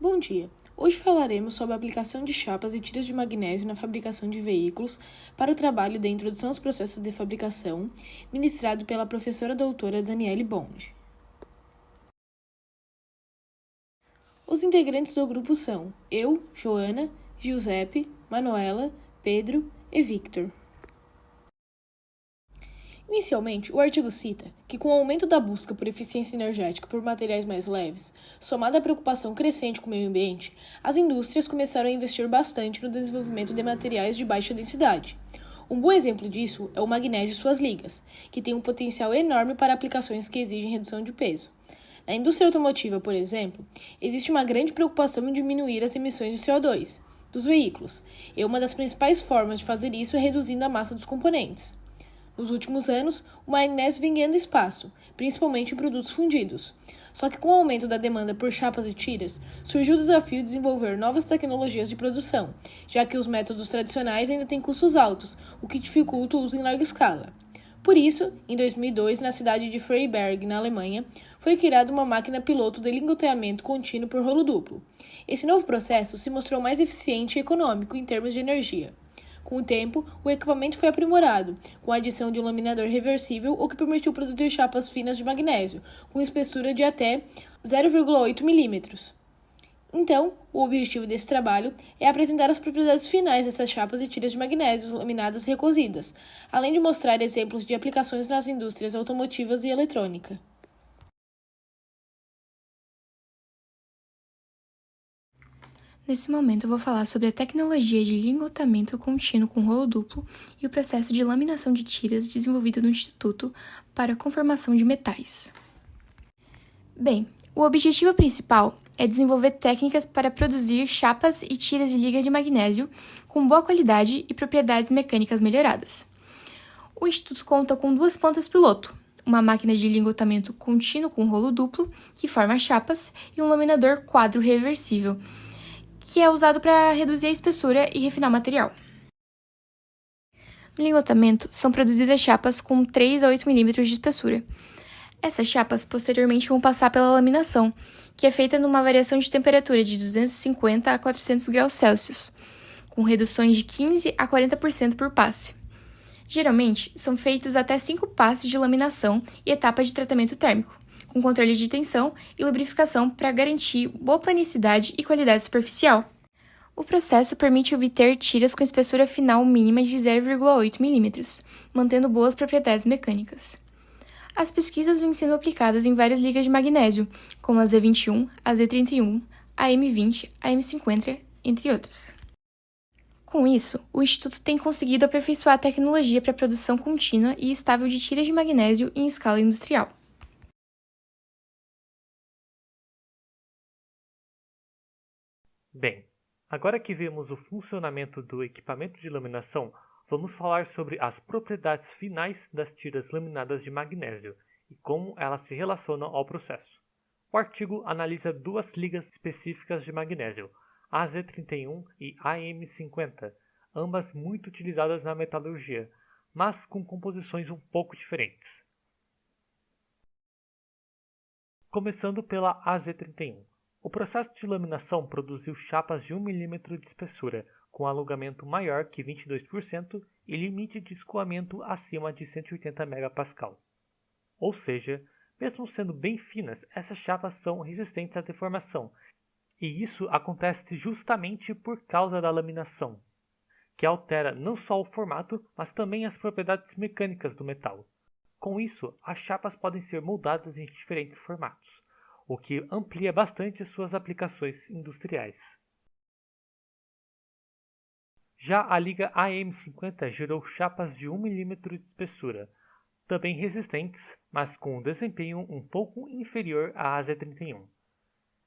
Bom dia! Hoje falaremos sobre a aplicação de chapas e tiras de magnésio na fabricação de veículos para o trabalho de Introdução aos Processos de Fabricação, ministrado pela professora doutora Daniele Bond. Os integrantes do grupo são eu, Joana, Giuseppe, Manuela, Pedro e Victor. Inicialmente, o artigo cita que, com o aumento da busca por eficiência energética por materiais mais leves, somada à preocupação crescente com o meio ambiente, as indústrias começaram a investir bastante no desenvolvimento de materiais de baixa densidade. Um bom exemplo disso é o magnésio e suas ligas, que tem um potencial enorme para aplicações que exigem redução de peso. Na indústria automotiva, por exemplo, existe uma grande preocupação em diminuir as emissões de CO2 dos veículos, e uma das principais formas de fazer isso é reduzindo a massa dos componentes. Nos últimos anos, o magnésio vem ganhando espaço, principalmente em produtos fundidos. Só que com o aumento da demanda por chapas e tiras, surgiu o desafio de desenvolver novas tecnologias de produção, já que os métodos tradicionais ainda têm custos altos, o que dificulta o uso em larga escala. Por isso, em 2002, na cidade de Freiberg, na Alemanha, foi criada uma máquina piloto de lingoteamento contínuo por rolo duplo. Esse novo processo se mostrou mais eficiente e econômico em termos de energia. Com o tempo, o equipamento foi aprimorado, com a adição de um laminador reversível, o que permitiu produzir chapas finas de magnésio, com espessura de até 0,8 milímetros. Então, o objetivo desse trabalho é apresentar as propriedades finais dessas chapas e tiras de magnésio laminadas recozidas, além de mostrar exemplos de aplicações nas indústrias automotivas e eletrônica. Nesse momento, eu vou falar sobre a tecnologia de lingotamento contínuo com rolo duplo e o processo de laminação de tiras desenvolvido no Instituto para a Conformação de Metais. Bem, o objetivo principal é desenvolver técnicas para produzir chapas e tiras de ligas de magnésio com boa qualidade e propriedades mecânicas melhoradas. O Instituto conta com 2 plantas piloto, uma máquina de lingotamento contínuo com rolo duplo, que forma chapas, e um laminador quadro reversível, que é usado para reduzir a espessura e refinar o material. No lingotamento, são produzidas chapas com 3 a 8 milímetros de espessura. Essas chapas posteriormente vão passar pela laminação, que é feita numa variação de temperatura de 250 a 400 graus Celsius, com reduções de 15 a 40% por passe. Geralmente, são feitos até 5 passes de laminação e etapas de tratamento térmico, com controle de tensão e lubrificação para garantir boa planicidade e qualidade superficial. O processo permite obter tiras com espessura final mínima de 0,8 milímetros, mantendo boas propriedades mecânicas. As pesquisas vêm sendo aplicadas em várias ligas de magnésio, como a Z21, a Z31, a M20, a M50, entre outras. Com isso, o Instituto tem conseguido aperfeiçoar a tecnologia para a produção contínua e estável de tiras de magnésio em escala industrial. Bem, agora que vimos o funcionamento do equipamento de laminação, vamos falar sobre as propriedades finais das tiras laminadas de magnésio e como elas se relacionam ao processo. O artigo analisa 2 ligas específicas de magnésio, a Z31 e a M50, ambas muito utilizadas na metalurgia, mas com composições um pouco diferentes. Começando pela AZ31. O processo de laminação produziu chapas de 1 milímetro de espessura, com alongamento maior que 22% e limite de escoamento acima de 180 MPa. Ou seja, mesmo sendo bem finas, essas chapas são resistentes à deformação, e isso acontece justamente por causa da laminação, que altera não só o formato, mas também as propriedades mecânicas do metal. Com isso, as chapas podem ser moldadas em diferentes formatos, o que amplia bastante suas aplicações industriais. Já a liga AM50 gerou chapas de 1 milímetro de espessura, também resistentes, mas com um desempenho um pouco inferior à AZ31.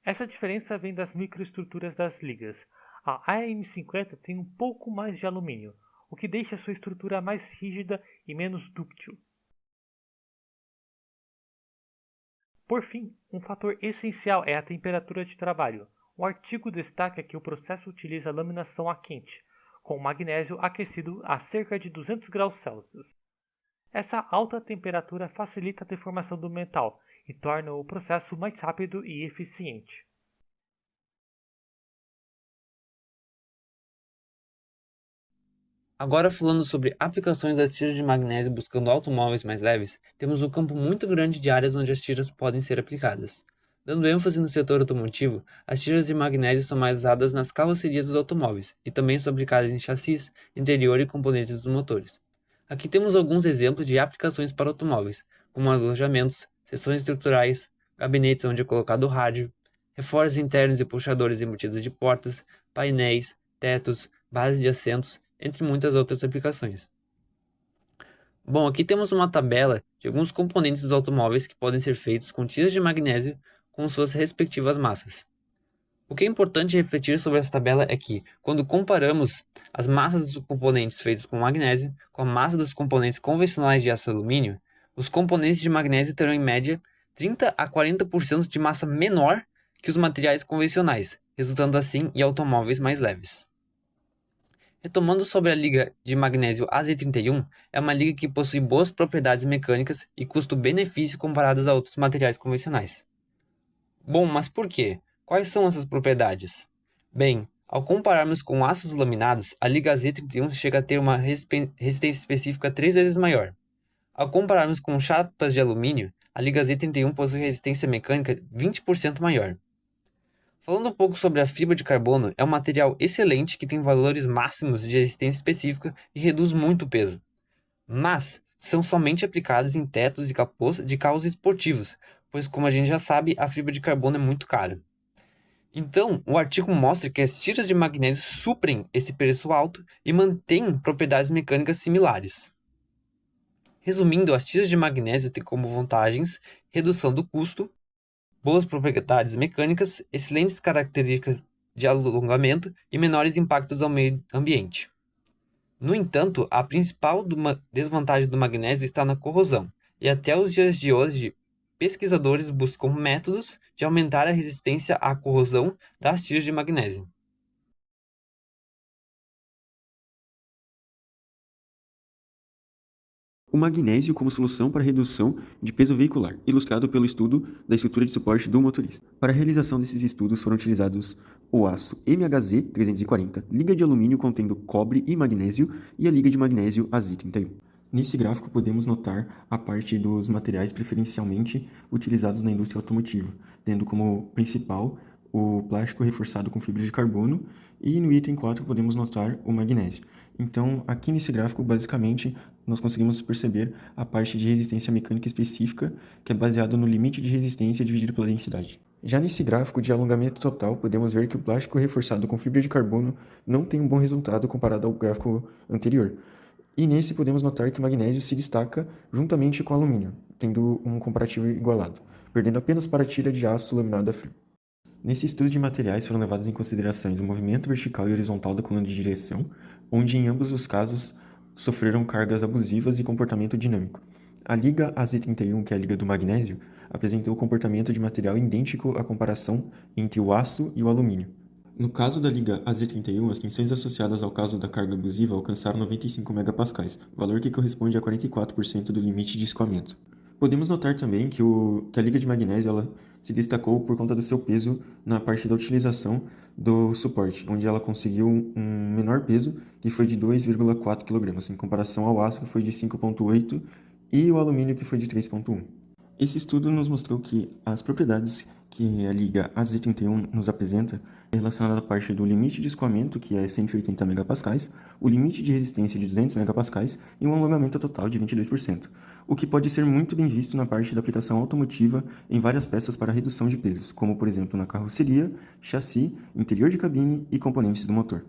Essa diferença vem das microestruturas das ligas. A AM50 tem um pouco mais de alumínio, o que deixa sua estrutura mais rígida e menos dúctil. Por fim, um fator essencial é a temperatura de trabalho. O artigo destaca que o processo utiliza laminação a quente, com magnésio aquecido a cerca de 200 graus Celsius. Essa alta temperatura facilita a deformação do metal e torna o processo mais rápido e eficiente. Agora, falando sobre aplicações das tiras de magnésio buscando automóveis mais leves, temos um campo muito grande de áreas onde as tiras podem ser aplicadas. Dando ênfase no setor automotivo, as tiras de magnésio são mais usadas nas carrocerias dos automóveis e também são aplicadas em chassis, interior e componentes dos motores. Aqui temos alguns exemplos de aplicações para automóveis, como alojamentos, seções estruturais, gabinetes onde é colocado o rádio, reforços internos e puxadores embutidos de portas, painéis, tetos, bases de assentos, entre muitas outras aplicações. Bom, aqui temos uma tabela de alguns componentes dos automóveis que podem ser feitos com tiras de magnésio com suas respectivas massas. O que é importante refletir sobre essa tabela é que, quando comparamos as massas dos componentes feitos com magnésio com a massa dos componentes convencionais de aço e alumínio, os componentes de magnésio terão em média 30 a 40% de massa menor que os materiais convencionais, resultando assim em automóveis mais leves. Retomando sobre a liga de magnésio AZ31, é uma liga que possui boas propriedades mecânicas e custo-benefício comparadas a outros materiais convencionais. Bom, mas por quê? Quais são essas propriedades? Bem, ao compararmos com aços laminados, a liga AZ31 chega a ter uma resistência específica 3 vezes maior. Ao compararmos com chapas de alumínio, a liga Z31 possui resistência mecânica 20% maior. Falando um pouco sobre a fibra de carbono, é um material excelente que tem valores máximos de resistência específica e reduz muito o peso. Mas são somente aplicados em tetos e capôs de carros esportivos, pois como a gente já sabe, a fibra de carbono é muito cara. Então, o artigo mostra que as tiras de magnésio suprem esse preço alto e mantêm propriedades mecânicas similares. Resumindo, as tiras de magnésio têm como vantagens redução do custo, boas propriedades mecânicas, excelentes características de alongamento e menores impactos ao meio ambiente. No entanto, a principal desvantagem do magnésio está na corrosão, e até os dias de hoje, pesquisadores buscam métodos de aumentar a resistência à corrosão das tiras de magnésio. O magnésio como solução para redução de peso veicular, ilustrado pelo estudo da estrutura de suporte do motorista. Para a realização desses estudos foram utilizados o aço MHZ 340, liga de alumínio contendo cobre e magnésio e a liga de magnésio AZ31. Nesse gráfico podemos notar a parte dos materiais preferencialmente utilizados na indústria automotiva, tendo como principal o plástico reforçado com fibra de carbono e no item 4 podemos notar o magnésio. Então, aqui nesse gráfico, basicamente, nós conseguimos perceber a parte de resistência mecânica específica, que é baseada no limite de resistência dividido pela densidade. Já nesse gráfico de alongamento total, podemos ver que o plástico reforçado com fibra de carbono não tem um bom resultado comparado ao gráfico anterior. E nesse podemos notar que o magnésio se destaca juntamente com o alumínio, tendo um comparativo igualado, perdendo apenas para a tira de aço laminado a frio. Nesse estudo de materiais foram levados em consideração o movimento vertical e horizontal da coluna de direção, onde em ambos os casos sofreram cargas abusivas e comportamento dinâmico. A liga AZ31, que é a liga do magnésio, apresentou comportamento de material idêntico à comparação entre o aço e o alumínio. No caso da liga AZ31, as tensões associadas ao caso da carga abusiva alcançaram 95 MPa, valor que corresponde a 44% do limite de escoamento. Podemos notar também que a liga de magnésio ela se destacou por conta do seu peso na parte da utilização do suporte, onde ela conseguiu um menor peso, que foi de 2,4 kg, em comparação ao aço, que foi de 5,8 e o alumínio, que foi de 3,1. Esse estudo nos mostrou que as propriedades que a liga AZ31 nos apresenta é relacionada à parte do limite de escoamento, que é 180 MPa, o limite de resistência de 200 MPa e um alongamento total de 22%, o que pode ser muito bem visto na parte da aplicação automotiva em várias peças para redução de pesos, como por exemplo na carroceria, chassi, interior de cabine e componentes do motor.